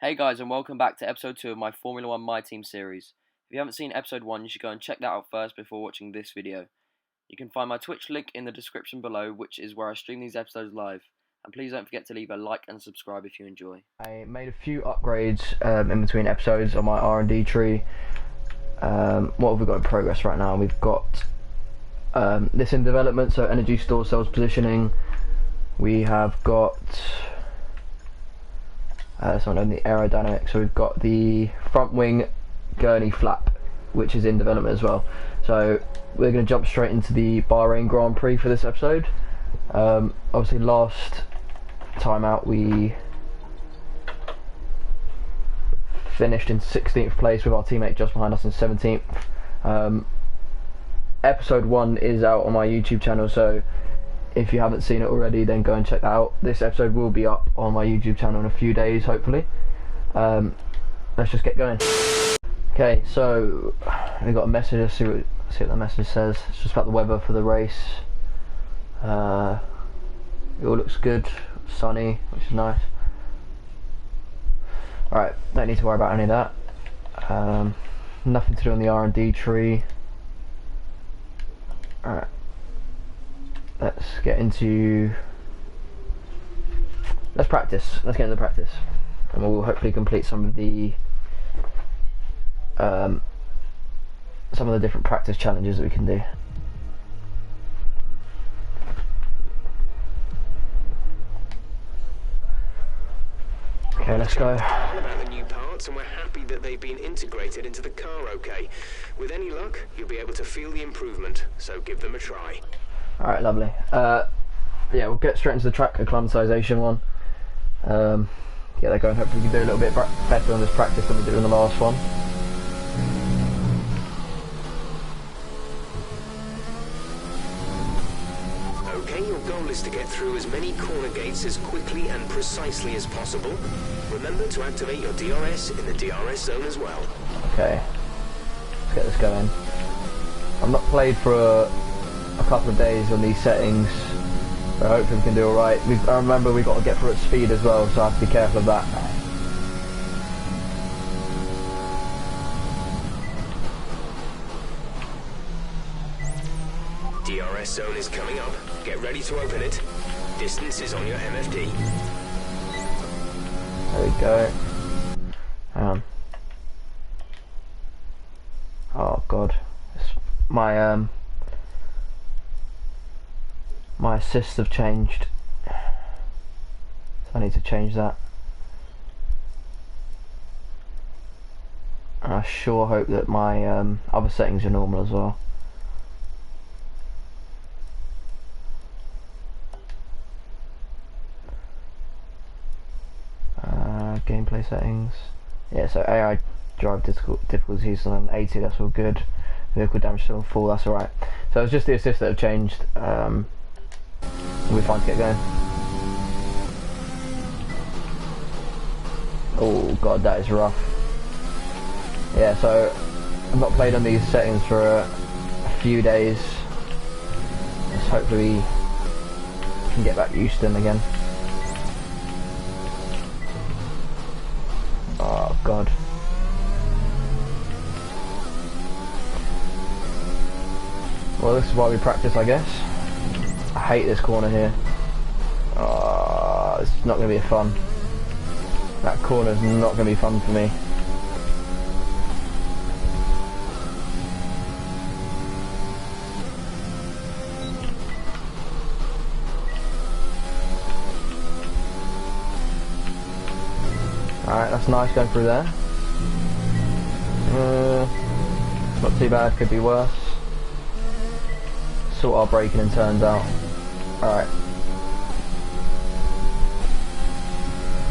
Hey guys, and welcome back to episode 2 of my Formula 1 My Team series. If you haven't seen episode 1, you should go and check that out first before watching this video. You can find my Twitch link in the description below, which is where I stream these episodes live. And please don't forget to leave a like and subscribe if you enjoy. I made a few upgrades in between episodes on my R&D tree. What have we got in progress right now? We've got this in development, so energy store cells positioning. We have got something on the aerodynamics, so we've got the front wing gurney flap, which is in development as well. So we're going to jump straight into the Bahrain Grand Prix for this episode. Obviously last time out we finished in 16th place with our teammate just behind us in 17th. Episode 1 is out on my YouTube channel, so if you haven't seen it already, then go and check that out. This episode will be up on my YouTube channel in a few days, hopefully. Let's just get going. Okay, so we got a message. Let's see what the message says. It's just about the weather for the race. It all looks good, sunny, which is nice. Alright, don't need to worry about any of that. Nothing to do on the R&D tree. Alright. Let's get into... Let's practice. Let's get into practice. And we'll hopefully complete some of the different practice challenges that we can do. Okay, let's go. About the new parts, and we're happy that they've been integrated into the car okay. With any luck, you'll be able to feel the improvement, so give them a try. Alright, lovely. Yeah, we'll get straight into the track acclimatization one. Get that going. Hopefully we can do a little bit better on this practice than we did in the last one. Okay, your goal is to get through as many corner gates as quickly and precisely as possible. Remember to activate your DRS in the DRS zone as well. Okay, let's get this going. I've not played for a couple of days on these settings, so hopefully we can do alright. I remember we've got to get through at speed as well, so I have to be careful of that. DRS zone is coming up. Get ready to open it. Distance is on your MFD. There we go. Hang on. Oh god. My assists have changed, so I need to change that. And I sure hope that my other settings are normal as well. Gameplay settings. Yeah, so AI drive difficulties on 80, that's all good. Vehicle damage still on 4, that's alright. So it's just the assists that have changed. We'll be fine to get going. Oh god, that is rough. Yeah, so I've not played on these settings for a few days. Let's hopefully we can get back used to them again. Oh god. Well, this is why we practice, I guess. I hate this corner here. Oh, it's not going to be fun. That corner's not going to be fun for me. Alright, that's nice going through there. Not too bad, could be worse. Sort our braking and turns out. Alright.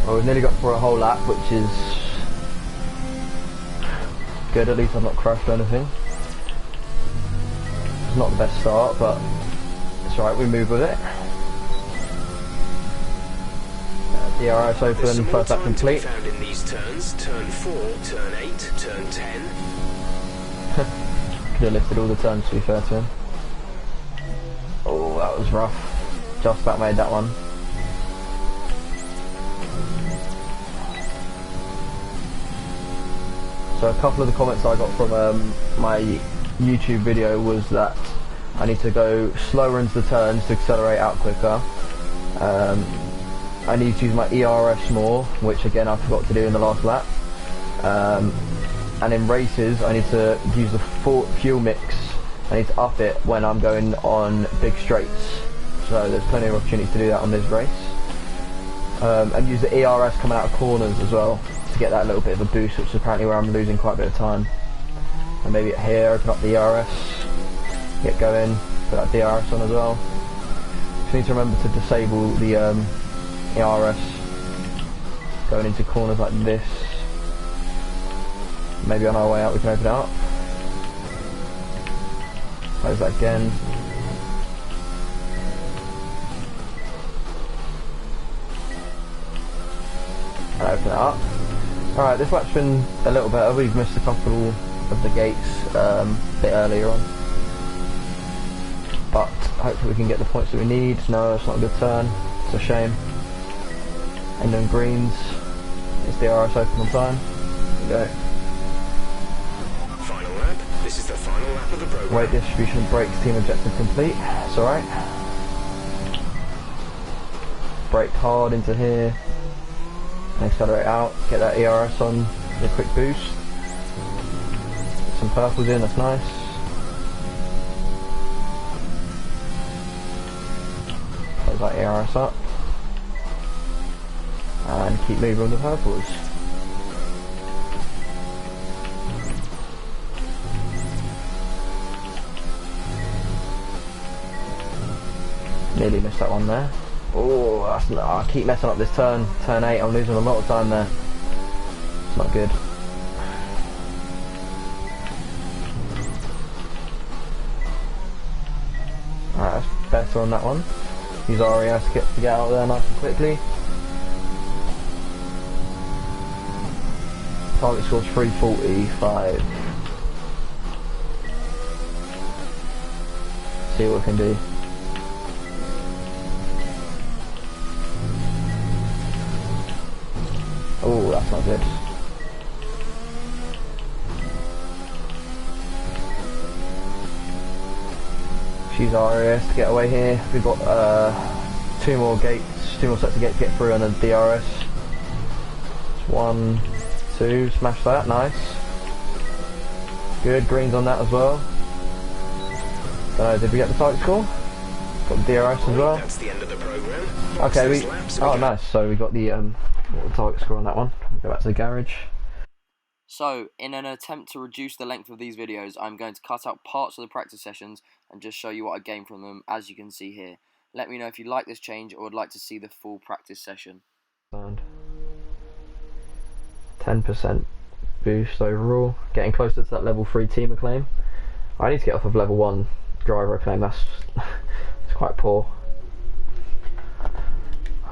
Well, we've nearly got through a whole lap, which is good. At least I've not crashed or anything. It's not the best start, but it's alright, we move with it. DRS open, first lap complete. Found in these turns, turn 4, turn 8, turn 10. Could have lifted all the turns, to be fair to him. Oh, that was rough. Just about made that one. So a couple of the comments I got from my YouTube video was that I need to go slower into the turns to accelerate out quicker. I need to use my ERS more, which again I forgot to do in the last lap. And in races I need to use the fuel mix. I need to up it when I'm going on big straights. So there's plenty of opportunities to do that on this race. And use the ERS coming out of corners as well to get that little bit of a boost, which is apparently where I'm losing quite a bit of time. And maybe here, open up the ERS, get going, put that DRS on as well. Just need to remember to disable the ERS going into corners like this. Maybe on our way out we can open it up. Close that again. And open it up. Alright, this lap's been a little better. We've missed a couple of the gates a bit earlier on. But hopefully we can get the points that we need. No, it's not a good turn. It's a shame. And then greens. Is the RS open on time? There we go. Final lap. This is the final lap of the program. Weight distribution and brakes, team objective complete. It's alright. Brake hard into here. And accelerate out. Get that ERS on. Get a quick boost. Get some purples in, that's nice. Close that ERS up. And keep moving with the purples. Nearly missed that one there. Oh, I keep messing up this turn. Turn 8, I'm losing a lot of time there. It's not good. Alright, that's better on that one. Use RES to get out of there nice and quickly. Target score's 345. See what we can do. Oh, that's not good. Use RES to get away here. We've got 2 more gates, 2 more sets of gates to get through on the DRS. 1, 2, smash that, nice. Good, greens on that as well. Did we get the target score? Got the DRS as well. That's the end of the program. Okay, oh nice, so we got the target score on that one. We'll go back to the garage. So, in an attempt to reduce the length of these videos, I'm going to cut out parts of the practice sessions and just show you what I gained from them, as you can see here. Let me know if you like this change or would like to see the full practice session. 10% boost overall, getting closer to that level 3 team acclaim. I need to get off of level 1 driver acclaim, that's it's quite poor.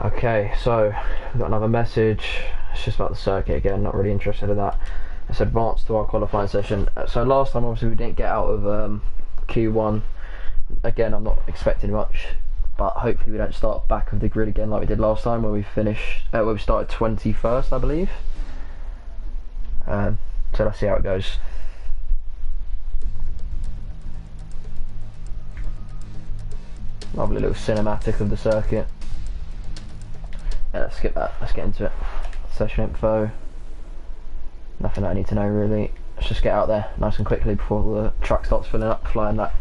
Okay, so we've got another message. It's just about the circuit again, not really interested in that. Let's advance to our qualifying session. So last time obviously we didn't get out of Q1. Again, I'm not expecting much, but hopefully we don't start back of the grid again like we did last time, where we finished, where we started 21st, I believe. So let's see how it goes. Lovely little cinematic of the circuit. Yeah, let's skip that. Let's get into it. Session info. Nothing I need to know really. Let's just get out there nice and quickly before the truck starts filling up, flying that.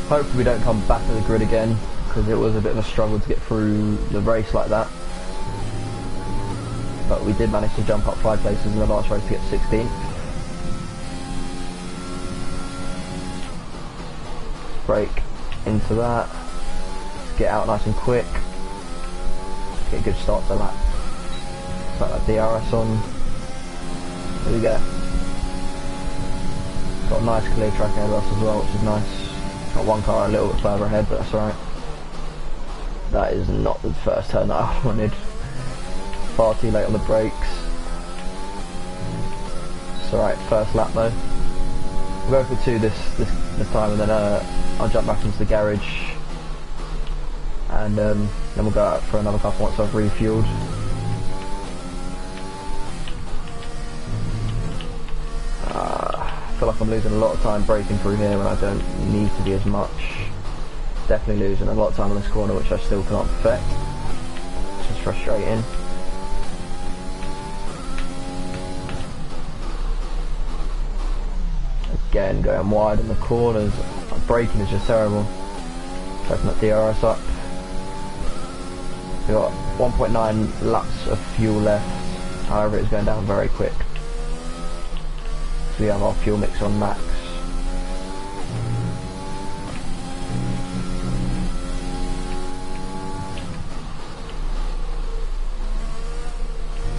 Hopefully we don't come back to the grid again, because it was a bit of a struggle to get through the race like that. But we did manage to jump up 5 places in the last race to get 16th. Brake into that. Get out nice and quick. Get a good start to that. Put that DRS on. There we go. Got a nice clear track ahead of us as well, which is nice. Got one car a little bit further ahead, but that's alright. That is not the first turn that I wanted. Far too late on the brakes. It's alright, first lap though. We'll go for 2 this time, and then I'll jump back into the garage, and then we'll go out for another couple once I've refueled. I feel like I'm losing a lot of time breaking through here when I don't need to be as much. Definitely losing a lot of time on this corner, which I still can't perfect, which is frustrating. Again, going wide in the corners. Braking is just terrible. Open that DRS up. We've got 1.9 laps of fuel left. However, it's going down very quick. So we have our fuel mix on max.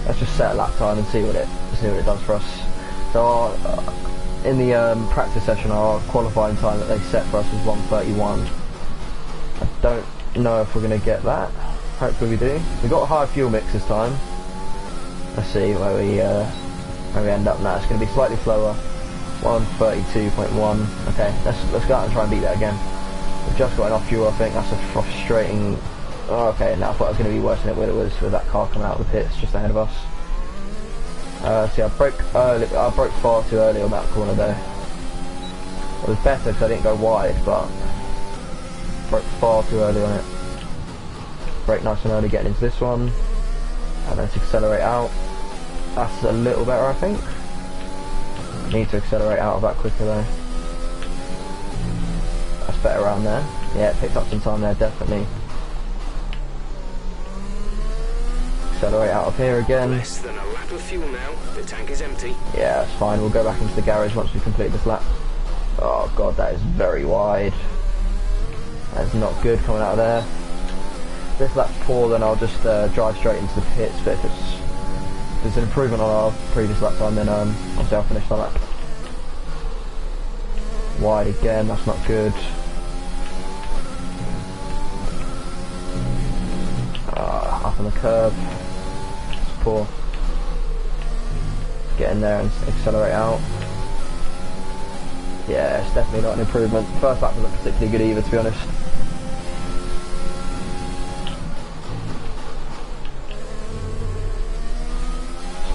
Let's just set a lap time and see what it does for us. So in the practice session, our qualifying time that they set for us was 1:31. I don't know if we're going to get that. Hopefully we do. We got a high fuel mix this time. Let's see where we end up now. It's going to be slightly slower. 1:32.1. Okay, let's go out and try and beat that again. We've just got enough fuel. I think that's a frustrating. Oh, okay, now I thought it was going to be worse than it was with that car coming out of the pits just ahead of us. See, I broke far too early on that corner though. It was better because I didn't go wide, but broke far too early on it. Brake nice and early getting into this one, and then to accelerate out. That's a little better, I think. I need to accelerate out of that quicker though. That's better around there. Yeah, it picked up some time there, definitely. Accelerate out of here again. Less than a lap of fuel now. The tank is empty. Yeah, that's fine. We'll go back into the garage once we complete this lap. Oh god, that is very wide. That's not good coming out of there. If this lap's poor, then I'll just drive straight into the pits. But if it's an improvement on our previous lap time, then obviously I'll finish the lap. Wide again. That's not good. Up on the curb. It's poor. Get in there and accelerate out. Yeah, it's definitely not an improvement. First lap wasn't particularly good either, to be honest.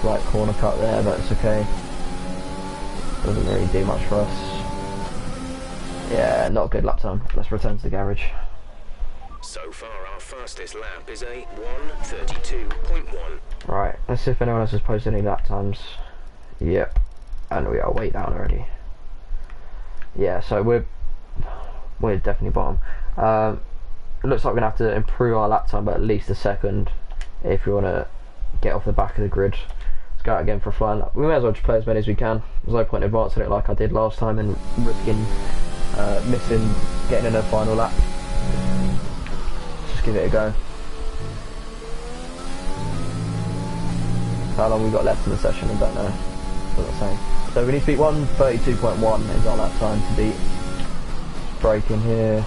Slight corner cut there, but it's okay. Doesn't really do much for us. Yeah, not a good lap time. Let's return to the garage. So far, our fastest lap is a 1:32.1. Right, let's see if anyone else has posted any lap times. Yep, and we are way down already. Yeah, so we're definitely bottom. It looks like we're gonna have to improve our lap time by at least a second if we want to get off the back of the grid. Let's go out again for a flying lap. We may as well just play as many as we can. There's no point in advancing it like I did last time and risking missing getting in a final lap. Just give it a go. How long we got left in the session, I don't know. What I'm saying. So we need to beat 1:32.1 is our lap time to beat. Brake in here.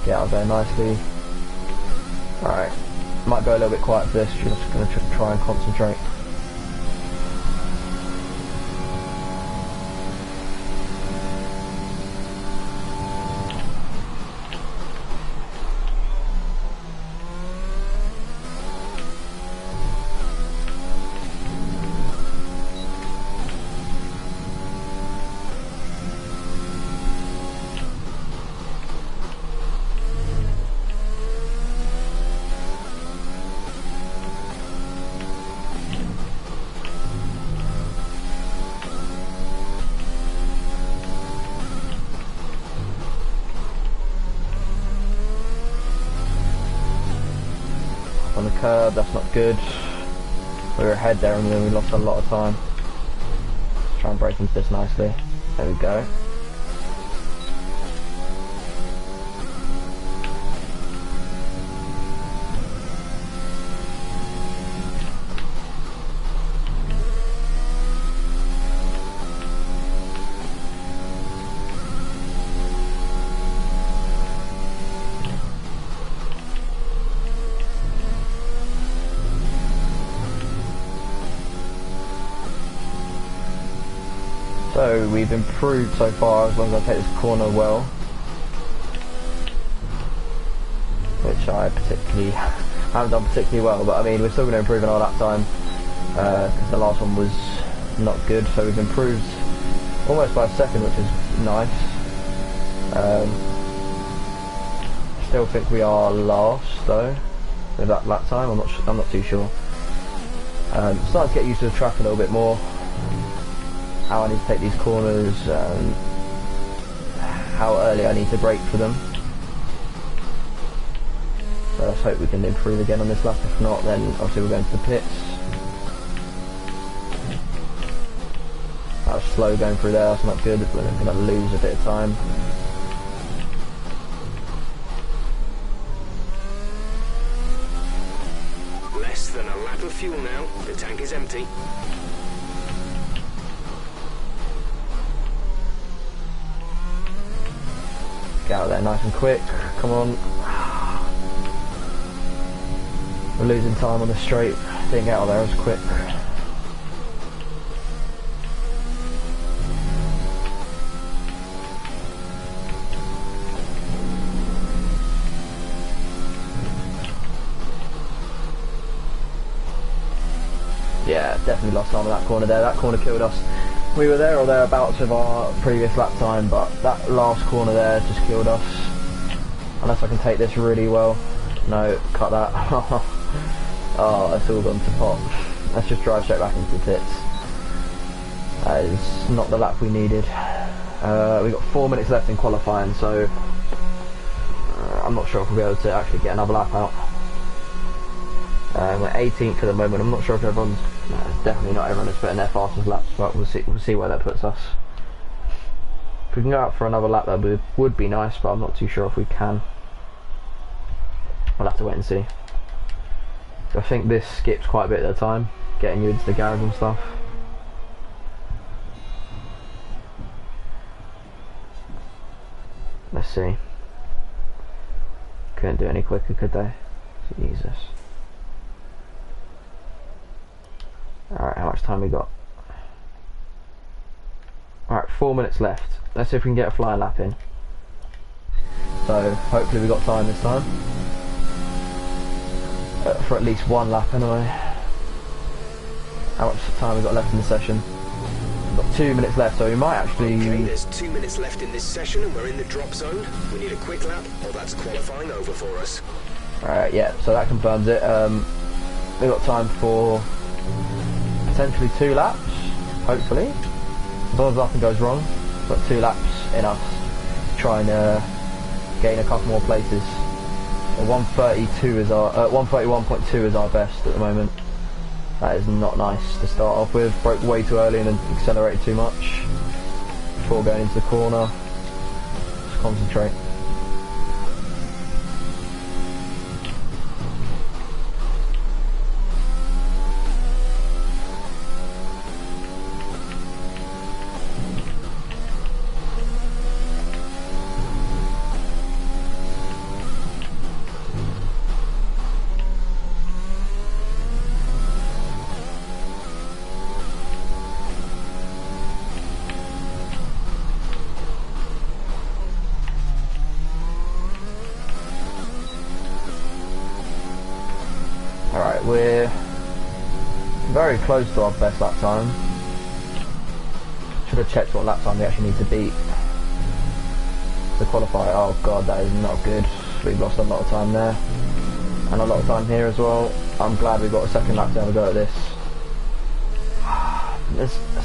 Get out of there nicely. Alright. Might go a little bit quiet for this, just going to try and concentrate. On the curb, that's not good. We were ahead there and then we lost a lot of time. Let's try and break into this nicely. There we go. So we've improved so far as long as I take this corner well. which I particularly haven't done particularly well, but I mean we're still going to improve on our lap time because the last one was not good, so we've improved almost by a second, which is nice. Still think we are last though with that lap time. I'm not too sure. Starting to get used to the track a little bit more, how I need to take these corners, how early I need to brake for them. So let's hope we can improve again on this lap. If not, then obviously we're going to the pits. That was slow going through there, that's not good. We're going to lose a bit of time. Less than a lap of fuel now. The tank is empty. Get out there nice and quick. Come on. We're losing time on the straight. Didn't get out there as quick. Yeah, definitely lost time on that corner there. That corner killed us. We were there or thereabouts with our previous lap time, but that last corner there just killed us. Unless I can take this really well. No, cut that. Oh, it's all gone to pot. Let's just drive straight back into the pits. That is not the lap we needed. We've got 4 minutes left in qualifying, so I'm not sure if we'll be able to actually get another lap out. We're 18th at the moment. I'm not sure if everyone's... No, definitely not everyone is putting their fastest laps, but we'll see where that puts us. If we can go out for another lap, that would be nice, but I'm not too sure if we can. We'll have to wait and see. I think this skips quite a bit of the time, getting you into the garage and stuff. Let's see. Couldn't do any quicker, could they? Jesus. Alright, how much time we got? Alright, 4 minutes left. Let's see if we can get a flying lap in. So, hopefully we got time this time. For at least one lap anyway. How much time we got left in the session? We've got 2 minutes left, so we might actually... Okay, there's 2 minutes left in this session and we're in the drop zone. We need a quick lap, or that's qualifying over for us. Alright, yeah, so that confirms it. We've got time for potentially 2 laps, hopefully. As long as nothing goes wrong. We've got 2 laps in us. Try and gain a couple more places. 132 is our 131.2 is our best at the moment. That is not nice to start off with. Broke way too early and then accelerated too much before going into the corner. Just concentrate. Alright, we're very close to our best lap time. Should have checked what lap time we actually need to beat to qualify. Oh god, that is not good. We've lost a lot of time there. And a lot of time here as well. I'm glad we've got a second lap to have a go at this.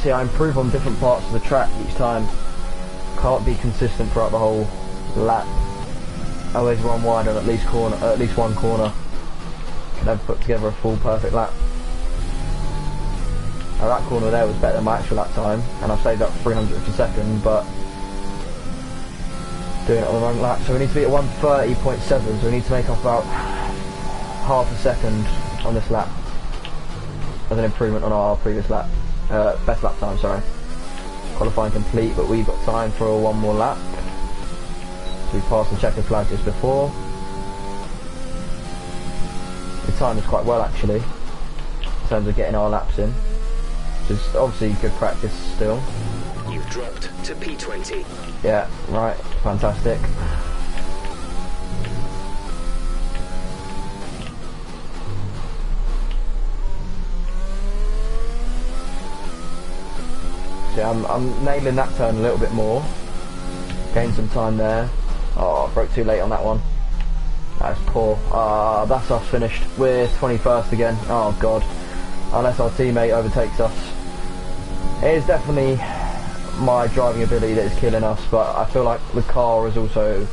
See, I improve on different parts of the track each time. Can't be consistent throughout the whole lap. I always run wide on at least one corner. Never put together a full perfect lap. Now that corner there was better than my actual lap time, and I've saved up 300th of a second, but doing it on the wrong lap. So we need to be at 130.7, so we need to make up about half a second on this lap as an improvement on our previous lap, best lap time, sorry. Qualifying complete, but we've got time for one more lap. So we passed the checkered flag just before. We timed us quite well actually, in terms of getting our laps in, which is obviously good practice still. You've dropped to P20. Yeah, right, fantastic. Yeah, I'm nailing that turn a little bit more. Gain some time there. Oh, broke too late on that one. That's poor. That's us finished. We're 21st again. Oh god. Unless our teammate overtakes us. It is definitely my driving ability that is killing us, but I feel like the car is also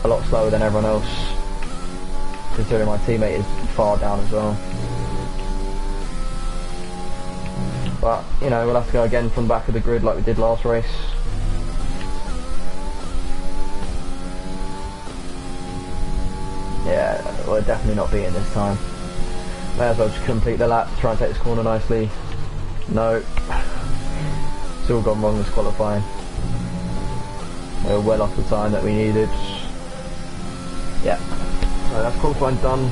a lot slower than everyone else, considering my teammate is far down as well. But, you know, we'll have to go again from the back of the grid like we did last race. Yeah, we're definitely not beating this time. May as well just complete the lap, try and take this corner nicely. No. It's all gone wrong this qualifying. We're well off the time that we needed. Yeah. So that's qualifying done.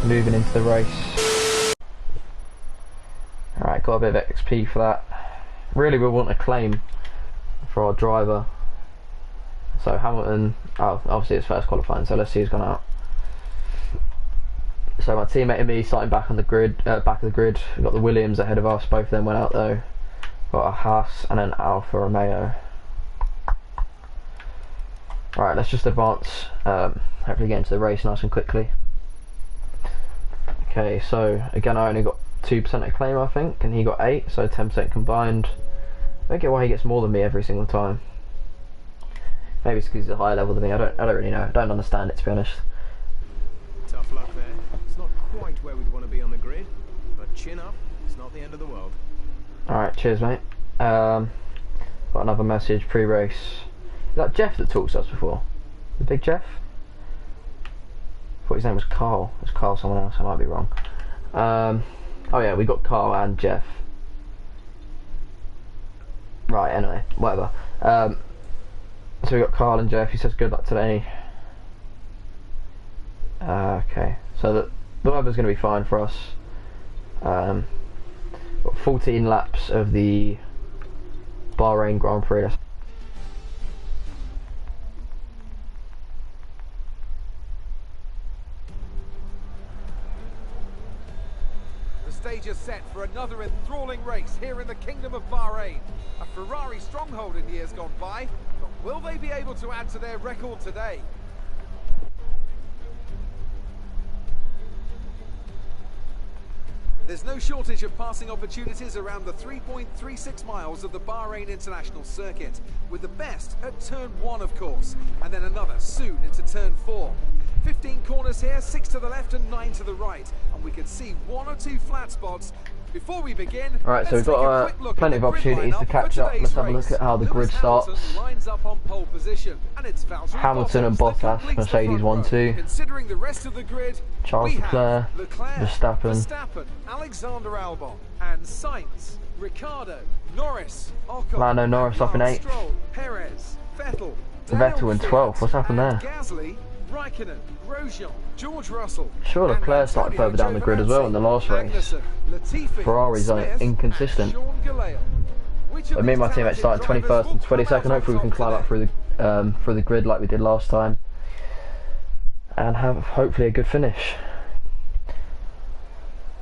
Moving into the race. Alright, got a bit of XP for that. Really we want a claim for our driver. So Hamilton, oh, obviously it's first qualifying, so let's see who's gone out. So my teammate and me starting back on the grid, back of the grid. We've got the Williams ahead of us, both of them went out though. Got a Haas and an Alfa Romeo. Right, let's just advance, hopefully get into the race nice and quickly. Okay, so again I only got 2% of claim I think, and he got 8, so 10% combined. I don't get why he gets more than me every single time. Maybe it's because he's a higher level than me, I don't really know. I don't understand it, to be honest. Tough luck there. It's not quite where we'd want to be on the grid, but chin up, it's not the end of the world. Alright, cheers mate. Got another message pre-race. Is that Jeff that talks to us before? The big Jeff? I thought his name was Carl. It's Carl someone else, I might be wrong. Oh yeah, we got Carl and Jeff. Right, anyway, whatever. So we got Carl and Jeff. He says good luck today. Okay, so the weather's going to be fine for us. Got 14 laps of the Bahrain Grand Prix. The stage is set for another enthralling race here in the Kingdom of Bahrain. A Ferrari stronghold in years gone by, but will they be able to add to their record today? There's no shortage of passing opportunities around the 3.36 miles of the Bahrain International Circuit, with the best at turn 1 of course, and then another soon into turn 4. 15 corners here, 6 to the left and 9 to the right, and we can see 1 or 2 flat spots. Before we begin, alright, so we've got plenty of opportunities to catch up. Let's have a look at how the grid starts. Hamilton and Bottas, Mercedes 1-2. Charles Leclerc, Verstappen, Alexander Albon, and Sainz, Ricciardo, Norris, Ocon, Lando Norris off in 8th. Perez, Vettel in 12th. What's happened there? Gasly, Raikkonen, Grosjean, George Russell. Sure, Leclerc started further down the grid as well in the last race. Ferrari's inconsistent. But me and my teammate started 21st and 22nd. Hopefully we can climb up through the grid like we did last time, and have hopefully a good finish.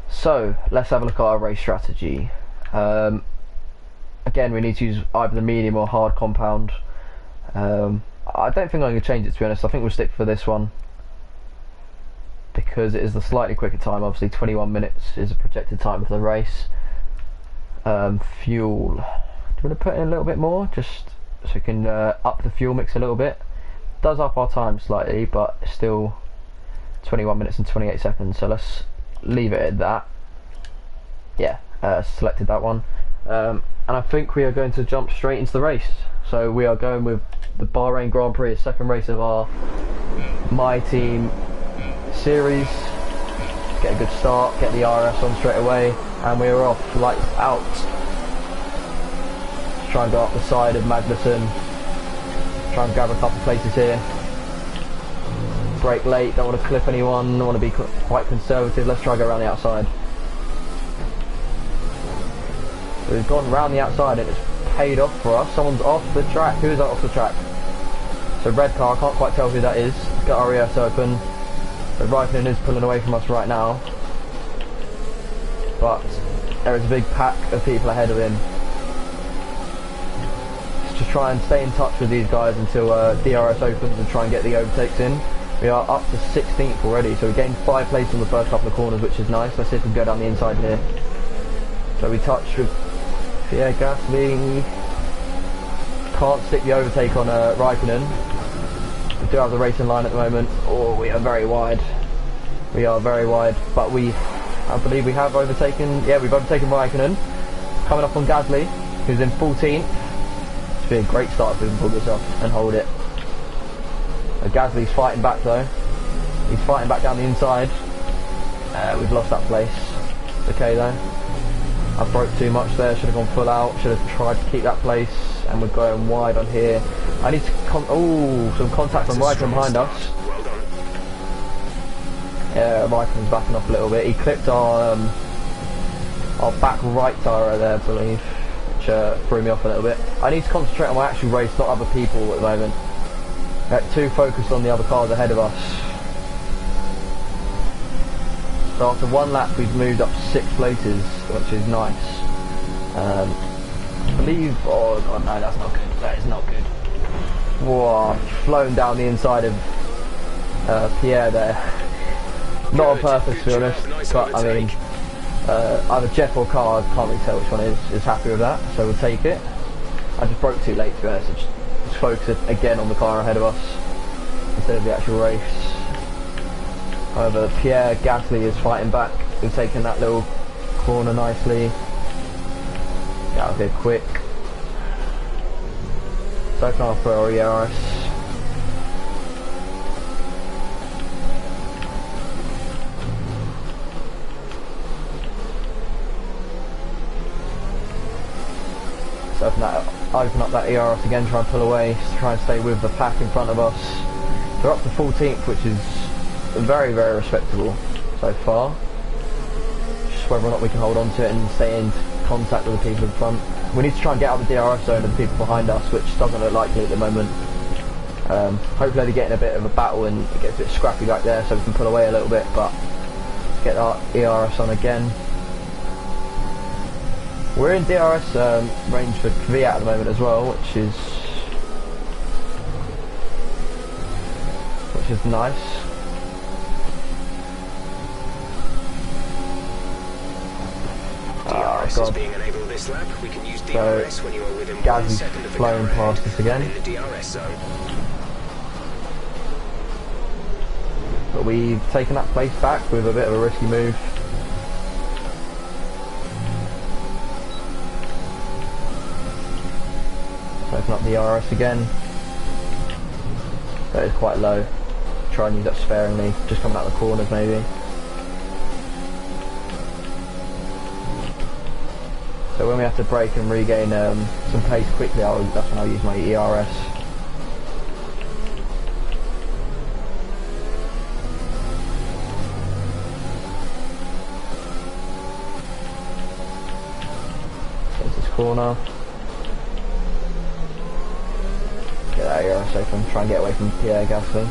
So let's have a look at our race strategy. Again, we need to use either the medium or hard compound. I don't think I'm going to change it, to be honest. I think we'll stick for this one because it is the slightly quicker time. Obviously 21 minutes is a projected time for the race. Fuel, do you want to put in a little bit more just so we can up the fuel mix a little bit? Does up our time slightly, but it's still 21 minutes and 28 seconds, so let's leave it at that. Yeah, selected that one, and I think we are going to jump straight into the race. So we are going with the Bahrain Grand Prix, the second race of our My Team series. Get a good start, get the RS on straight away, and we are off, lights out. Let's try and go up the side of Magnussen, try and grab a couple places here. Brake late, don't want to clip anyone, want to be quite conservative. Let's try and go around the outside. So we've gone round the outside and it's paid off for us. Someone's off the track. Who is that off the track? So red car, I can't quite tell who that is. Got our ES open. The Raikkonen is pulling away from us right now. But there is a big pack of people ahead of him. Just try and stay in touch with these guys until DRS opens and try and get the overtakes in. We are up to 16th already, so we gained 5 places on the first couple of corners, which is nice. Let's see if we can go down the inside here. So we touch with Pierre Gasly. Can't stick the overtake on Raikkonen. We do have the racing line at the moment. Oh, we are very wide. We are very wide, but I believe we have overtaken. Yeah, we've overtaken Raikkonen. Coming up on Gasly, who's in 14th. It's been a great start if we can pull this off and hold it. Gasly's fighting back though. He's fighting back down the inside. We've lost that place. Okay though. I broke too much there. Should have gone full out. Should have tried to keep that place. And we're going wide on here. I need to some contact from Raikkonen behind us. Yeah, Raikkonen's backing off a little bit. He clipped our back right tyre there, I believe, which threw me off a little bit. I need to concentrate on my actual race, not other people at the moment. Too focused on the other cars ahead of us. So after one lap, we've moved up 6 places, which is nice. I believe. Oh god, no, that's not good. That is not good. Whoa, flown down the inside of Pierre there. Not on purpose, to be honest, but I mean, either Jeff or Carr, I can't really tell which one is happy with that, so we'll take it. I just broke too late, to be honest. Just focus again on the car ahead of us instead of the actual race. However, Pierre Gasly is fighting back. He's taking that little corner nicely. That was a bit quick. Second half for our ERS. So open up that ERS again, try and pull away, try and stay with the pack in front of us. We're up to 14th, which is very, very respectable so far. Just whether or not we can hold on to it and stay in contact with the people in front. We need to try and get out of the DRS zone of the people behind us, which doesn't look likely at the moment. Hopefully they're getting a bit of a battle and it gets a bit scrappy back there so we can pull away a little bit, but get our ERS on again. We're in DRS range for Kvyat at the moment as well, which is nice. DRS is being enabled this lap. We can use DRS when you are within 1 second of the flying car past us again. in the DRS zone. But we've taken that place back with a bit of a risky move. Open up the RS again. That is quite low. Try and use that sparingly, just coming out the corners maybe. So when we have to brake and regain some pace quickly, that's when I'll use my ERS. Into this corner. Get that ERS open, try and get away from Pierre Gasly.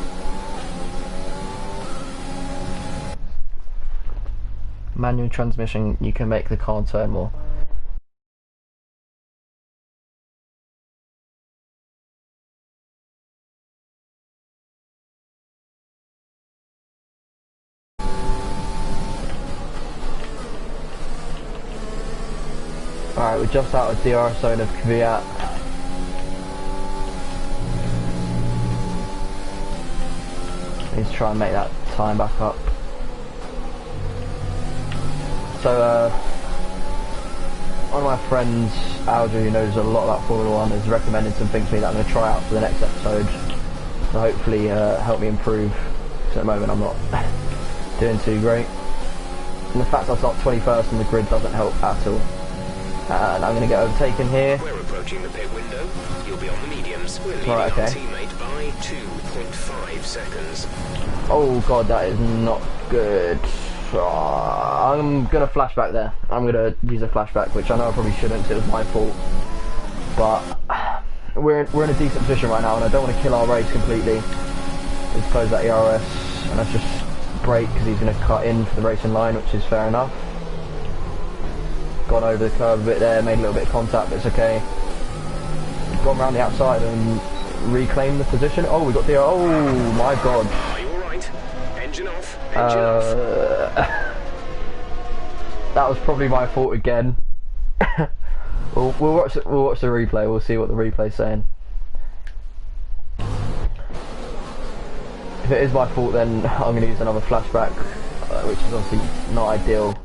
Manual transmission, you can make the car turn more. Alright, we're just out of DRS zone of Kvyat. Need to try and make that time back up. So, one of my friends, Alger, who knows a lot about Formula 1, has recommended some things to me that I'm going to try out for the next episode to hopefully help me improve, because at the moment I'm not doing too great. And the fact I start 21st on the grid doesn't help at all. And I'm going to get overtaken here. We're approaching the pit window. You'll be on the mediums. We're leading Right, okay. our teammate by 2.5 seconds. Oh god, that is not good. I'm going to flashback there. I'm going to use a flashback, which I know I probably shouldn't, it was my fault. But we're in a decent position right now, and I don't want to kill our race completely. Let's close that ERS, and let's just brake, because he's going to cut in for the racing line, which is fair enough. gone over the curb a bit there, made a little bit of contact, but it's okay. We've gone around the outside and reclaimed the position. Oh, we got the, oh my god. Are you alright? Engine off. Engine off. That was probably my fault again. we'll watch the replay, we'll see what the replay's saying. If it is my fault, then I'm going to use another flashback, which is obviously not ideal.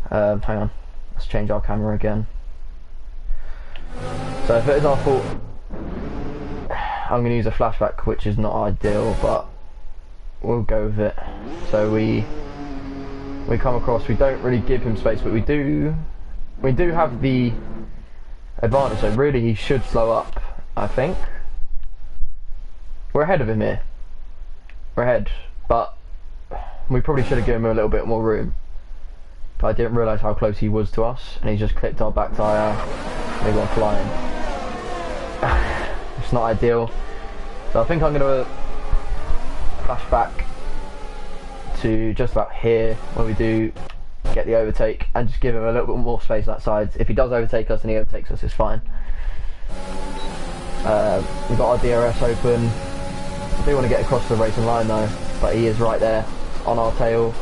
Hang on, let's change our camera again. So if it is our fault, I'm going to use a flashback, which is not ideal, but we'll go with it. So we come across, we don't really give him space, but we do have the advantage, so really he should slow up, I think. We're ahead of him here. We're ahead, but we probably should have given him a little bit more room. But I didn't realise how close he was to us, and he just clipped our back tyre. They went flying. It's not ideal. So I think I'm going to flash back to just about here when we do get the overtake, and just give him a little bit more space that side. If he does overtake us and he overtakes us, it's fine. We've got our DRS open. I do want to get across the racing line though, but he is right there on our tail.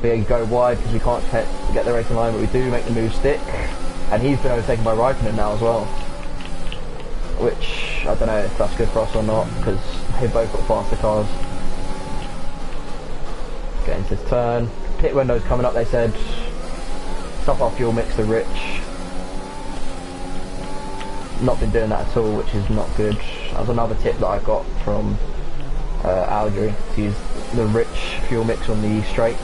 We go wide because we can't get the racing line, but we do make the move stick, and he's been overtaken by Raikkonen now as well, which I don't know if that's good for us or not, because they've both got faster cars. Get into this turn. Pit window's coming up, they said. Stop our fuel mix to rich. Not been doing that at all, which is not good. That was another tip that I got from Audrey, to use the rich fuel mix on the straights.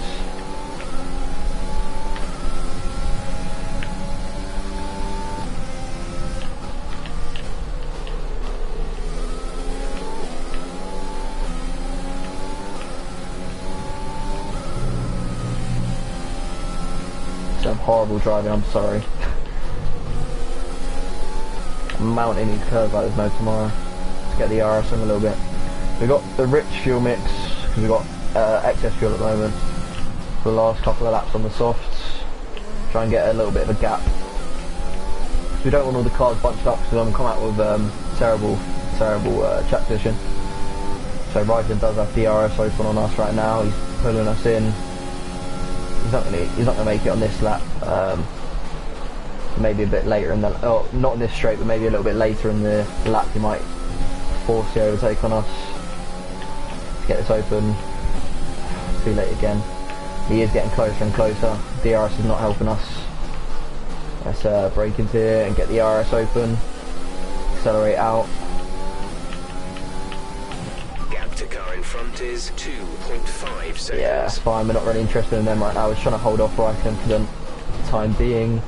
Some horrible driving, I'm sorry. I'm mounting these curves like there's no tomorrow. Let's get the RS on a little bit. We've got the rich fuel mix, because we've got excess fuel at the moment, for the last couple of laps on the softs. Try and get a little bit of a gap. We don't want all the cars bunched up, because I'm come out with terrible track position. So Raikkonen does have DRS open on us right now. He's pulling us in. He's not gonna make it on this lap. Maybe a bit later in the, oh, not in this straight, but maybe a little bit later in the lap he might force the overtake on us. Let's get this open. Too late again. He is getting closer and closer. DRS is not helping us. Let's brake into here and get the RS open. Accelerate out. Gap to car in front is 2.5 seconds. Yeah, that's fine. We're not really interested in them right now. We're trying to hold off Raikkonen for the time being.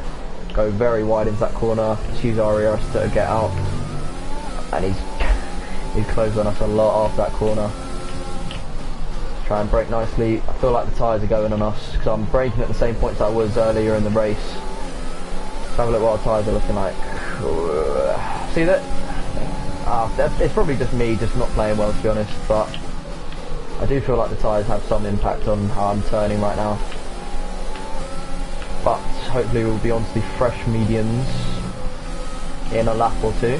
Go very wide into that corner. Let's use our ERS to get out. And he's closed on us a lot after that corner. Let's try and brake nicely. I feel like the tyres are going on us, because I'm braking at the same points I was earlier in the race. Let's have a look what our tyres are looking like. See that? It's probably just me just not playing well, to be honest, but I do feel like the tyres have some impact on how I'm turning right now. But hopefully we'll be onto the fresh mediums in a lap or two,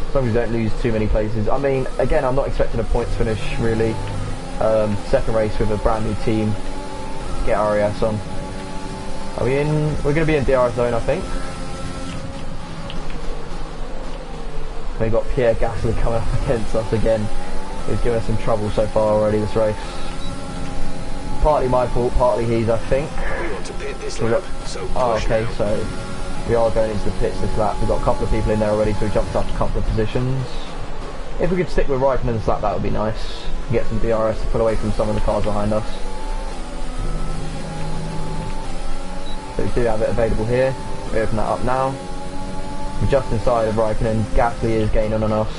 as long as we don't lose too many places. I mean, again, I'm not expecting a points finish really. Second race with a brand new team, get RES on. Are we in? We're going to be in DRS zone, I think. We've got Pierre Gasly coming up against us again. He's given us some trouble so far already this race. Partly my fault, partly his, I think. We want to pit this lap, so oh, push okay, now. so we are going into the pits this lap. We've got a couple of people in there already, so we jumped up a couple of positions. If we could stick with Raikkonen this lap, that would be nice. Get some DRS to pull away from some of the cars behind us. So we do have it available here. We open that up now. We're just inside of Raikkonen. Gasly is gaining on us.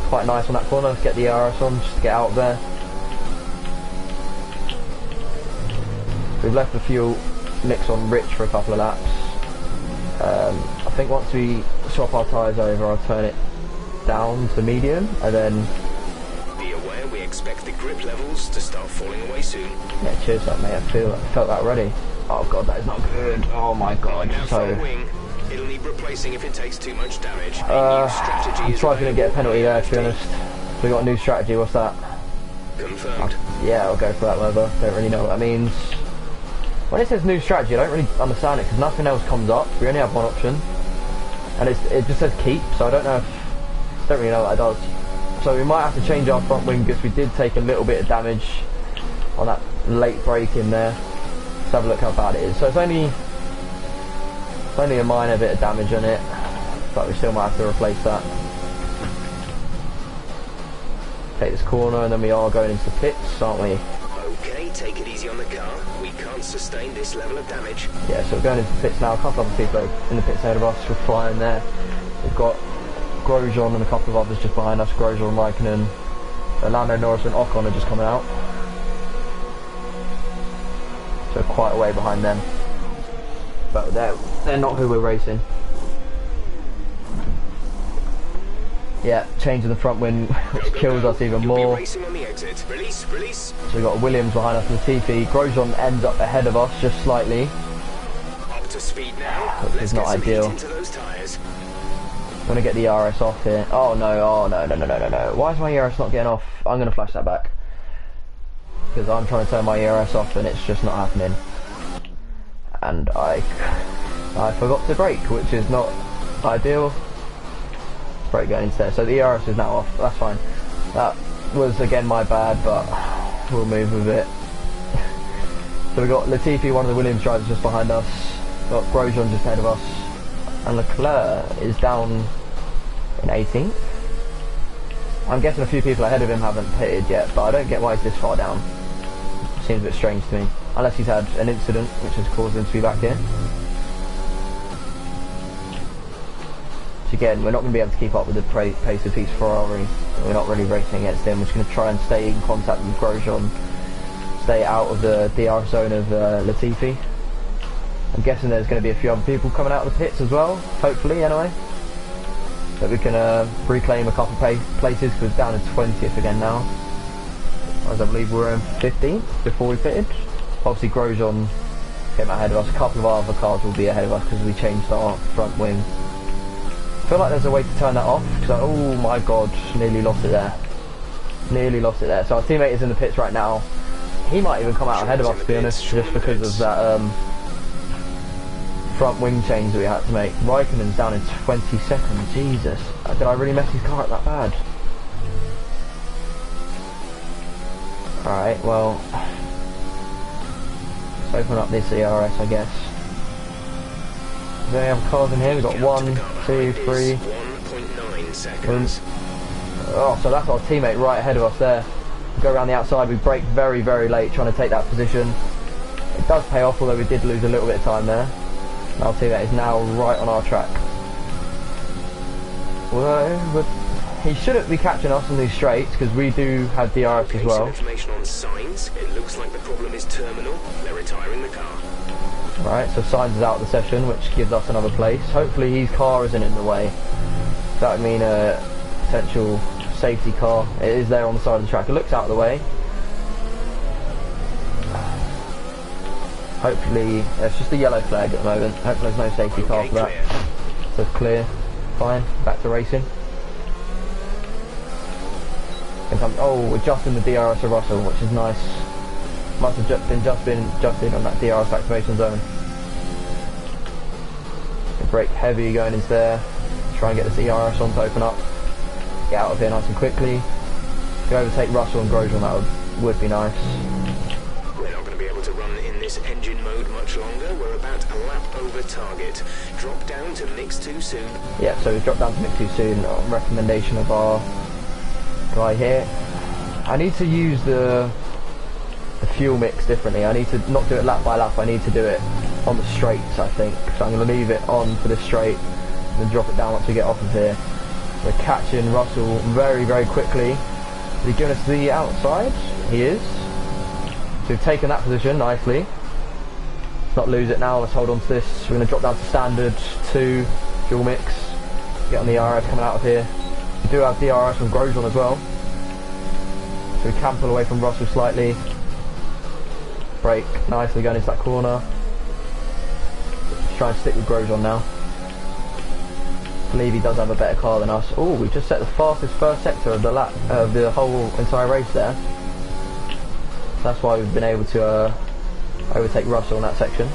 Quite nice on that corner. Let's get the DRS on, just to get out there. We've left the fuel mix on rich for a couple of laps. I think once we swap our tyres over, I'll turn it down to medium, and then Be aware we expect the grip levels to start falling away soon. Yeah, cheers up, mate. I felt that already. Oh god, that is not good. Oh my god. Now So front wing. It'll need replacing if it takes too much damage. I'm trying to get a penalty there, to be honest. So we got a new strategy. What's that? Confirmed. Yeah, I'll go for that, whatever. Don't really know what that means. When it says new strategy, I don't really understand it because nothing else comes up. We only have one option, and it just says keep. So I don't know if, don't really know what that does. So we might have to change our front wing because we did take a little bit of damage on that late break in there. Let's have a look how bad it is. So it's only a minor bit of damage on it, but we still might have to replace that. Take this corner and then we are going into the pits, aren't we? Okay, take it easy on the car. We can't sustain this level of damage. Yeah, so we're going into the pits now. A couple of other people are in the pits ahead of us. We're flying there. We've got Grosjean and a couple of others just behind us. Grosjean and Raikkonen. Lando Norris and Ocon are just coming out. So quite a way behind them. But they're not who we're racing. Yeah, changing the front wing, which kills us even more. Racing on the exit. Release, release. So we've got Williams behind us, Latifi. Grosjean ends up ahead of us, just slightly. Up to speed now. Which is not ideal. Into those tires. I'm going to get the ERS off here. Oh no, no. Why is my ERS not getting off? I'm going to flash that back. Because I'm trying to turn my ERS off and it's just not happening. And I forgot to brake, which is not ideal. Brake going instead. So the ERS is now off. That's fine. That was again my bad, but we'll move with it. So we got Latifi, one of the Williams drivers, just behind us. Got Grosjean just ahead of us, and Leclerc is down in 18th. I'm guessing a few people ahead of him haven't pitted yet, but I don't get why he's this far down. Seems a bit strange to me, unless he's had an incident which has caused him to be back here. Again, we're not going to be able to keep up with the pace of his Ferrari. We're not really racing against him. We're just going to try and stay in contact with Grosjean, stay out of the DR zone of Latifi. I'm guessing there's going to be a few other people coming out of the pits as well, hopefully anyway, that we can reclaim a couple places, because we're down in 20th again now, as I believe we were in 15th before we pitted. Obviously Grosjean came ahead of us. A couple of our other cars will be ahead of us because we changed our front wing. I feel like there's a way to turn that off, because oh my god, nearly lost it there. Nearly lost it there. So our teammate is in the pits right now. He might even come out ahead of us, to be honest, just because of that front wing change that we had to make. Raikkonen's down in 22nd, Jesus. Did I really mess his car up that bad? Alright, well, let's open up this ERS, I guess. Do we have cars in here? We've got 1, 2, 3. 1.9 seconds. Oh, so that's our teammate right ahead of us there. We go around the outside, we brake very, very late trying to take that position. It does pay off, although we did lose a little bit of time there. And our teammate is now right on our track. Well, he shouldn't be catching us on these straights because we do have DRS as well. Some information on signs. It looks like the problem is terminal. They're retiring the car. Right, so Sainz is out of the session, which gives us another place. Hopefully his car isn't in the way. That would mean a potential safety car. It is there on the side of the track. It looks out of the way. Hopefully, it's just a yellow flag at the moment. Hopefully there's no safety car for that. So it's clear. Fine, back to racing. Oh, adjusting the DRS of Russell, which is nice. Must have been adjusted on that DRS activation zone. Brake heavy going into there. Try and get this ERS on to open up. Get out of here nice and quickly. Go overtake Russell and Grosjean, that would be nice. We're not going to be able to run in this engine mode much longer. We're about a lap over target. Drop down to mix too soon. Yeah, so we've dropped down to mix too soon on recommendation of our guy here. I need to use the fuel mix differently. I need to not do it lap by lap, I need to do it on the straights, I think. So I'm going to leave it on for the straight and then drop it down once we get off of here. We're catching Russell very, very quickly. Is he giving us the outside? He is. So we've taken that position nicely. Let's not lose it now, let's hold on to this. We're going to drop down to standard 2 fuel mix. Get on the RS coming out of here. We do have DRS from Grosjean as well. So we can pull away from Russell slightly. Brake nicely going into that corner. Let's try and stick with Grosjean now. I believe he does have a better car than us. Oh, we just set the fastest first sector of the lap, the whole entire race there. That's why we've been able to overtake Russell in that section.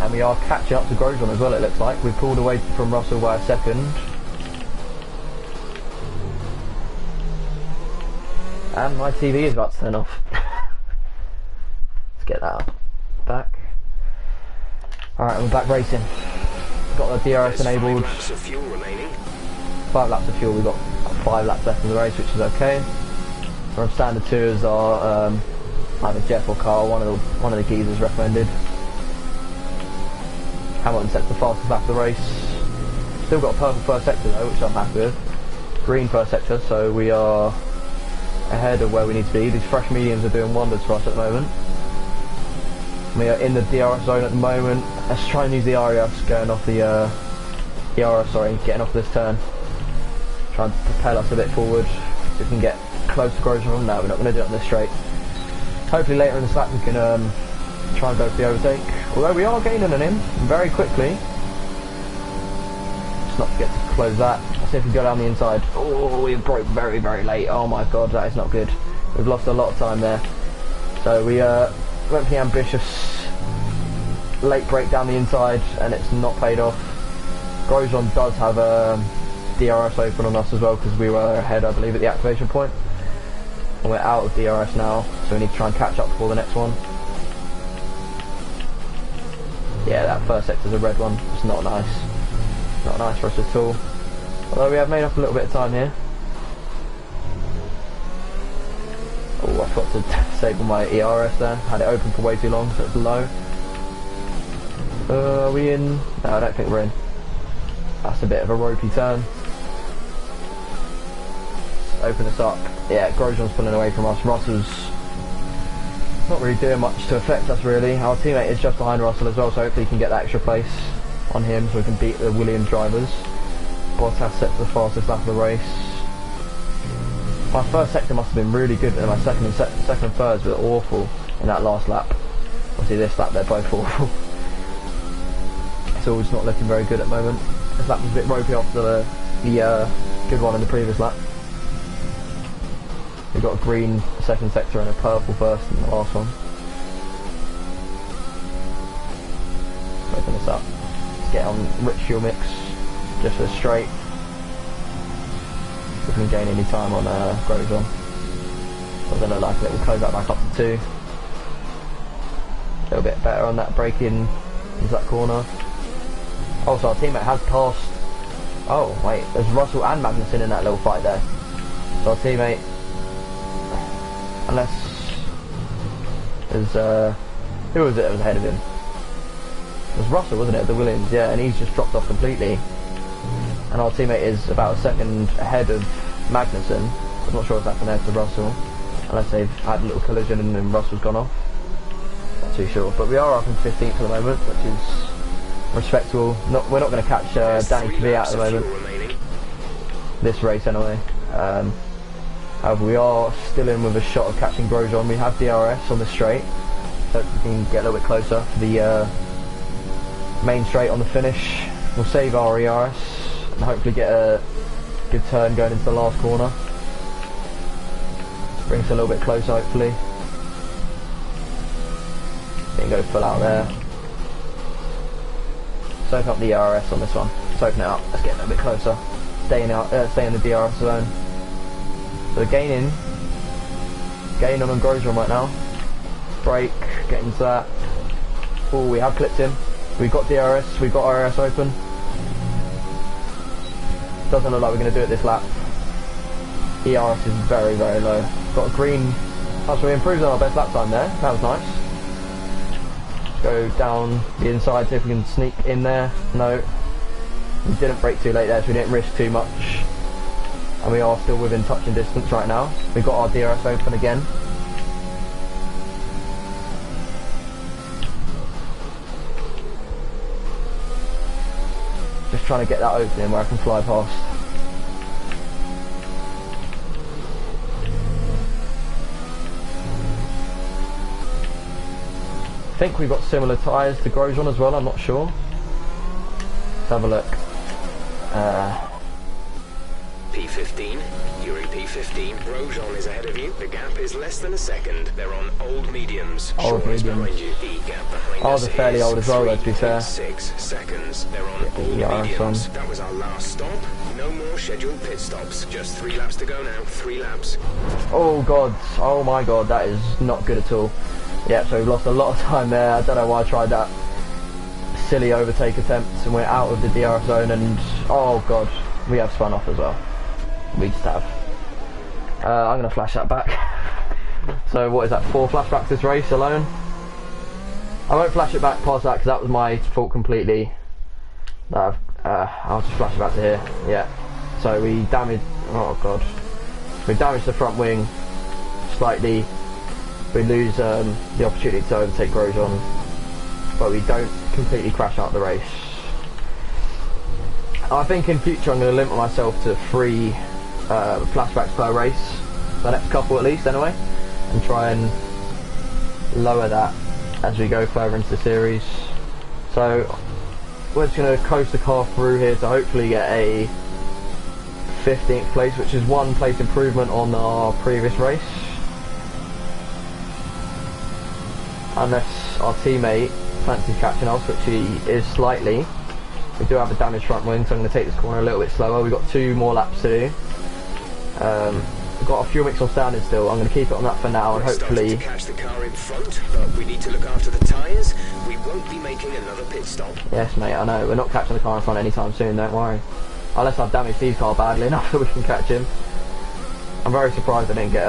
And we are catching up to Grosjean as well, it looks like. We've pulled away from Russell by a second. And my TV is about to turn off. Let's get that back. Alright, we're back racing. Got the DRS enabled. 5 laps of fuel remaining. 5 laps of fuel, we've got 5 laps left in the race, which is okay. We're on standard 2 as our either Jeff or Carl, one of the geezers recommended. Hamilton sets the fastest lap of the race. Still got a purple first sector though, which I'm happy with. Green first sector, so we are ahead of where we need to be. These fresh mediums are doing wonders for us at the moment. We are in the DRS zone at the moment. Let's try and use the RES going off the getting off this turn. Try and propel us a bit forward so we can get close to Grosjean. No, we're not going to do it on this straight. Hopefully later in this lap we can try and go for the overtake. Although we are gaining on him very quickly. Just not forget to close that. Let's see if we go down the inside. Oh, we broke very, very late. Oh my god, that is not good. We've lost a lot of time there. So we went for the ambitious late break down the inside and it's not paid off. Grosjean does have DRS open on us as well because we were ahead, I believe, at the activation point. And we're out of DRS now, so we need to try and catch up before the next one. Yeah, that first sector's a red one. It's not nice. Not nice for us at all. Although we have made up a little bit of time here. Oh, I forgot to disable my ERS there. Had it open for way too long, so it's low. Are we in? No, I don't think we're in. That's a bit of a ropey turn. Open this up. Yeah, Grosjean's pulling away from us. Russell's not really doing much to affect us really. Our teammate is just behind Russell as well, so hopefully he can get that extra place on him so we can beat the Williams drivers. Bottas set the fastest lap of the race. My first sector must have been really good, and my second and thirds were awful in that last lap. Obviously this lap they're both awful. It's all just not looking very good at the moment. This lap was a bit ropey after the good one in the previous lap. We've got a green second sector and a purple first in the last one. Open this up. Let's get on rich fuel mix, just for a straight. See if we can gain any time on Grosjean. Doesn't look like it. We'll close that back up to 2. A little bit better on that braking into that corner. Also, our teammate has passed. Oh wait, there's Russell and Magnussen in that little fight there. So our teammate, unless there's who was it that was ahead of him? It was Russell, wasn't it, the Williams? Yeah, and he's just dropped off completely. And our teammate is about a second ahead of Magnussen. I'm not sure if that's an ahead to Russell, unless they've had a little collision and then Russell's gone off. Not too sure, but we are up in 15th at the moment, which is respectable. We're not going to catch Danny Kvyat at the moment. This race anyway. However, we are still in with a shot of catching Grosjean. We have DRS on the straight, so we can get a little bit closer to the main straight on the finish. We'll save our ERS and hopefully get a good turn going into the last corner. Bring us a little bit closer, hopefully. Then go full out there. Let's open up the ERS on this one. Let's open it up. Let's get a little bit closer. Stay in the DRS zone. So gaining on Grosjean right now. Brake, get into that. Oh, we have clipped him. We've got DRS, we've got RS open. Doesn't look like we're going to do it this lap. ERS is very, very low. Got a green. Oh, so we improved on our best lap time there. That was nice. Go down the inside, see if we can sneak in there. No. We didn't brake too late there, so we didn't risk too much. And we are still within touching distance right now. We've got our DRS open again. Just trying to get that opening where I can fly past. think we've got similar tyres to Grosjean as well, I'm not sure. Let's have a look. P15, you're in P15. Grosjean is ahead of you. The gap is less than a second. They're on old mediums. Old Shaw is mediums. behind you. The gap behind us Ours are fairly is old as well, though, to be fair. 6 seconds. They're on Get the old DRS mediums. on. That was our last stop. No more scheduled pit stops. Just 3 laps to go now. 3 laps. Oh god, oh my god, that is not good at all. Yeah, so we've lost a lot of time there. I don't know why I tried that silly overtake attempt and we're out of the DRS zone, and oh god, we have spun off as well. We just have. I'm going to flash that back. So what is that, 4 flashbacks this race alone? I won't flash it back past that because that was my fault completely. No, I'll just flash it back to here. Yeah. So we damaged, oh god. We damaged the front wing slightly. We lose the opportunity to overtake Grosjean, but we don't completely crash out the race. I think in future I'm going to limit myself to 3 flashbacks per race, the next couple at least anyway, and try and lower that as we go further into the series. So we're just going to coast the car through here to hopefully get a 15th place, which is 1 place improvement on our previous race. Unless our teammate fancies catching us, which he is slightly. We do have a damaged front wing, so I'm going to take this corner a little bit slower. We've got 2 more laps to do. We've got a fuel mix on standard still. I'm going to keep it on that for now, and hopefully to catch the car in front, but we need to look after the tyres. We won't be making another pit stop. Yes mate, I know, we're not catching the car in front anytime soon, don't worry. Unless I've damaged Steve's car badly enough that we can catch him. I'm very surprised I didn't get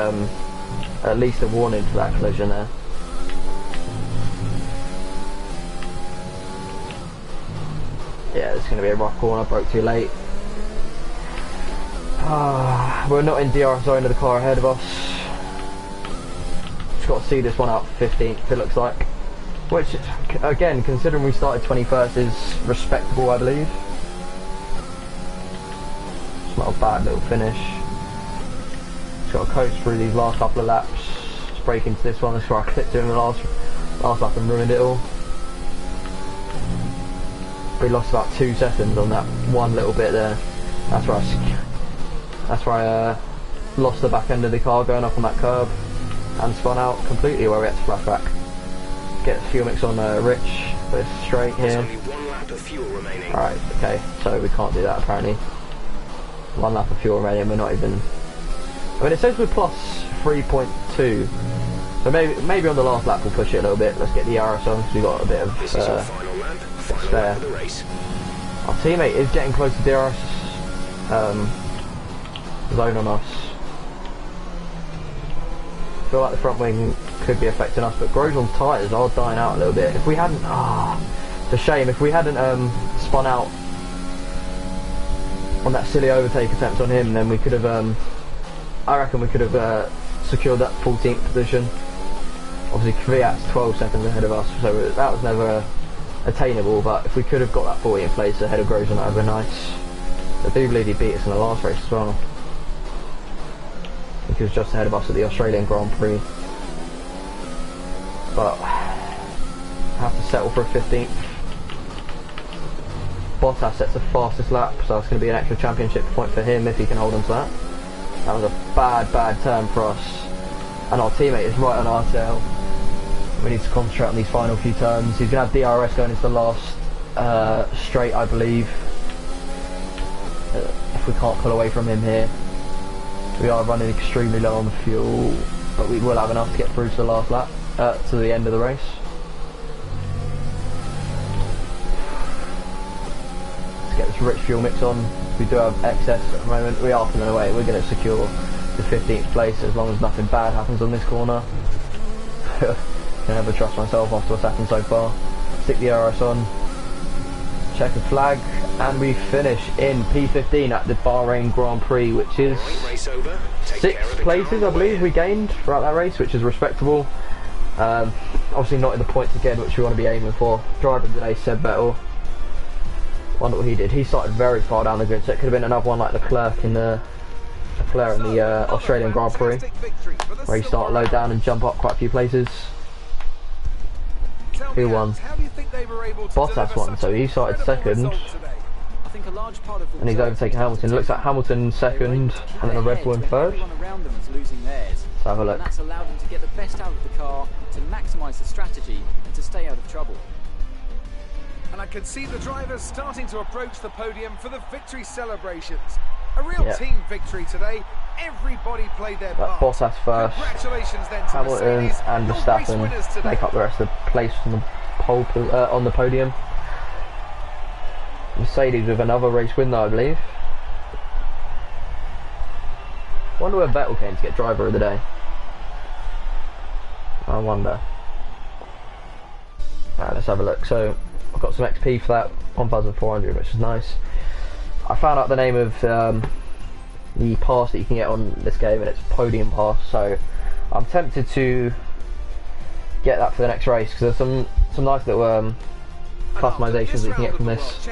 at least a warning for that collision there. Yeah, it's going to be a rough corner, broke too late. We're not in DRS zone of the car ahead of us. Just got to see this one out for 15th, it looks like. Which, again, considering we started 21st, is respectable, I believe. It's not a bad little finish. Just got to coast through these last couple of laps. Just break into this one. That's where I clipped in the last lap and ruined it all. We lost about 2 seconds on that one little bit there. That's where I lost the back end of the car going up on that curb and spun out completely where we had to flashback. Get the fuel mix on Rich, but it's straight here. There's only 1 lap of fuel remaining. Alright, okay, so we can't do that apparently. 1 lap of fuel remaining, we're not even... I mean, it says we're plus 3.2, so maybe on the last lap we'll push it a little bit. Let's get the RS on because we've got a bit of This is your final lap. Final spare. lap of the race. Our teammate is getting close to DRS zone on us. I feel like the front wing could be affecting us, but Grosjean's tyres are dying out a little bit. If we hadn't, it's a shame. If we hadn't spun out on that silly overtake attempt on him, then we could have, I reckon we could have secured that 14th position. Obviously Kvyat's 12 seconds ahead of us, so that was never attainable, but if we could have got that 14th place ahead of Grosjean, that would have been nice. I do believe he beat us in the last race as well. I think he was just ahead of us at the Australian Grand Prix. But I have to settle for a 15th. Bottas sets the fastest lap, so it's going to be an extra championship point for him if he can hold on to that. That was a bad turn for us. And our teammate is right on our tail. We need to concentrate on these final few turns. He's going to have DRS going into the last straight, I believe. If we can't pull away from him here. We are running extremely low on the fuel, but we will have enough to get through to the last lap, to the end of the race. Let's get this rich fuel mix on. We do have excess at the moment. We are pulling away. We're going to secure the 15th place as long as nothing bad happens on this corner. Can never trust myself after what's happened so far. Stick the RS on. Check the flag, and we finish in P15 at the Bahrain Grand Prix, which is 6 places I believe we gained throughout that race, which is respectable. Obviously not in the points again, which we want to be aiming for. Driver today, Seb Vettel. Wonder what he did. He started very far down the grid, so it could have been another one like Leclerc in the Australian Grand Prix, where he started low down and jump up quite a few places. Tell Who me, won? Ant, how do you think they were able to Bottas deliver won, such so an he started incredible second. result today? I think a large part of the And he's result overtaken was Hamilton. It looks like Hamilton they were able second, to keep and then a their Red Bull in heads when third. everyone around them was losing theirs. Let's have a look. And that's allowed them to get the best out of the car, to maximise the strategy, and to stay out of trouble. And I can see the drivers starting to approach the podium for the victory celebrations. A real team victory today. Everybody played their part. Bottas first, Congratulations then to Hamilton Mercedes, and your race Verstappen winners today. make up the rest of the place on the podium. Mercedes with another race win though, I believe. Wonder where Vettel came to get driver of the day. I wonder. Alright, let's have a look. So I've got some XP for that, 1,400, which is nice. I found out the name of the pass that you can get on this game, and it's Podium Pass. So I'm tempted to get that for the next race, because there's some nice little customizations that you can get from this.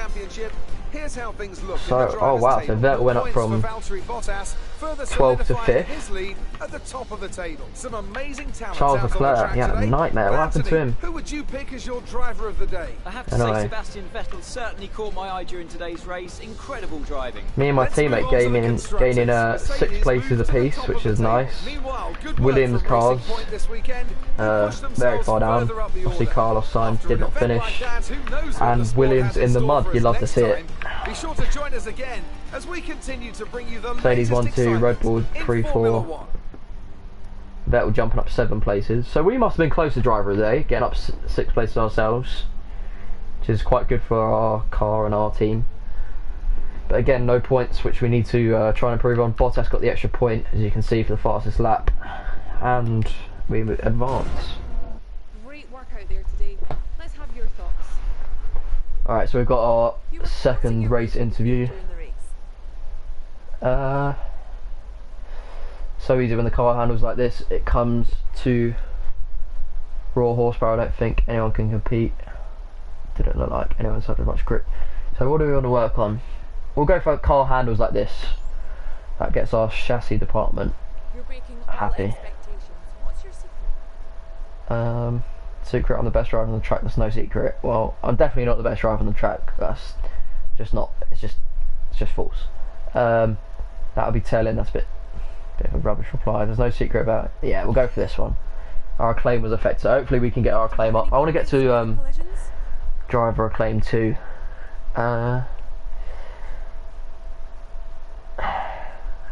Here's how things look So, in the oh wow, drivers' so table. Vettel went up Points from for Valtteri Bottas, further 12th to solidifying 5th. his lead at the top of the table. Some amazing talent Charles out on the Leclerc, track yeah, today. nightmare. What happened to Anthony, him? who would you pick as your driver of the day? I have to Anyway. say Sebastian Vettel certainly caught my eye during today's race. Incredible driving. Me and my Let's move teammate on to the gaining constructors. 6 Mercedes places moved to the apiece, top which of the is table. nice. Meanwhile, good work Williams from Racing cars, Point this weekend, who pushed very themselves far down. further up the Obviously order. Carlos Sainz After did an not event like finish. that, who knows what And the sport Williams has in the store mud, for you'd us love to next see it. time. Be sure to join us again as we continue to bring you the Mercedes latest 1-2, Red excitement Bull in 3-4. Formula One. Vettel jumping up 7 places. So we must have been close to driver of the day, getting up 6 places ourselves, which is quite good for our car and our team. But again, no points, which we need to try and improve on. Bottas got the extra point, as you can see, for the fastest lap, and we advance. Great work out there today. Let's have your thoughts. Alright, so we've got our You were passing second your race way interview. during the race. So easy when the car handles like this. It comes to raw horsepower. I don't think anyone can compete. Didn't look like anyone had much grip. So what do we want to work on? We'll go for car handles like this. That gets our chassis department You're breaking all happy. expectations. What's your secret? Secret, I'm the best driver on the track. That's no secret. Well, I'm definitely not the best driver on the track. That's just not. It's just false. That would be telling. That's a bit of a rubbish reply. There's no secret about it. Yeah, we'll go for this one. Our acclaim was affected, so hopefully we can get our acclaim up. I want to get to Collisions? driver acclaim 2.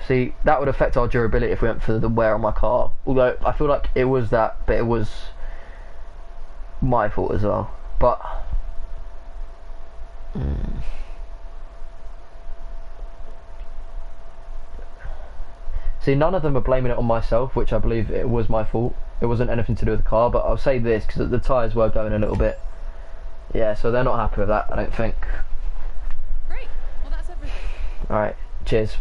See, that would affect our durability if we went for the wear on my car. Although I feel like it was that, but it was my fault as well. But see, none of them are blaming it on myself, which I believe it was my fault. It wasn't anything to do with the car, but I'll say this because the tyres were going a little bit. Yeah, so they're not happy with that, I don't think. Great. Well, that's everything. Alright, cheers.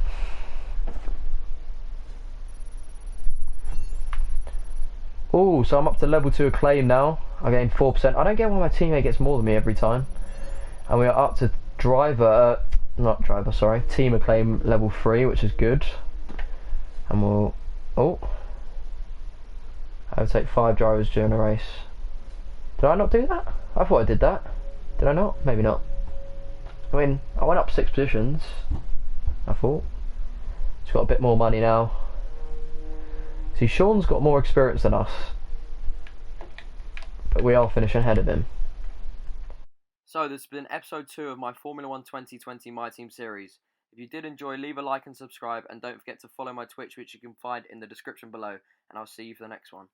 Oh, so I'm up to level 2 acclaim now. I gained 4%. I don't get why my teammate gets more than me every time. And we are up to team acclaim level 3, which is good. And we'll, I would take 5 drivers during a race. Did I not do that? I thought I did that. Did I not? Maybe not. I mean, I went up 6 positions, I thought. He's got a bit more money now. See, Sean's got more experience than us, but we are finishing ahead of him. So this has been episode 2 of my Formula 1 2020 My Team series. If you did enjoy, leave a like and subscribe, and don't forget to follow my Twitch, which you can find in the description below, and I'll see you for the next one.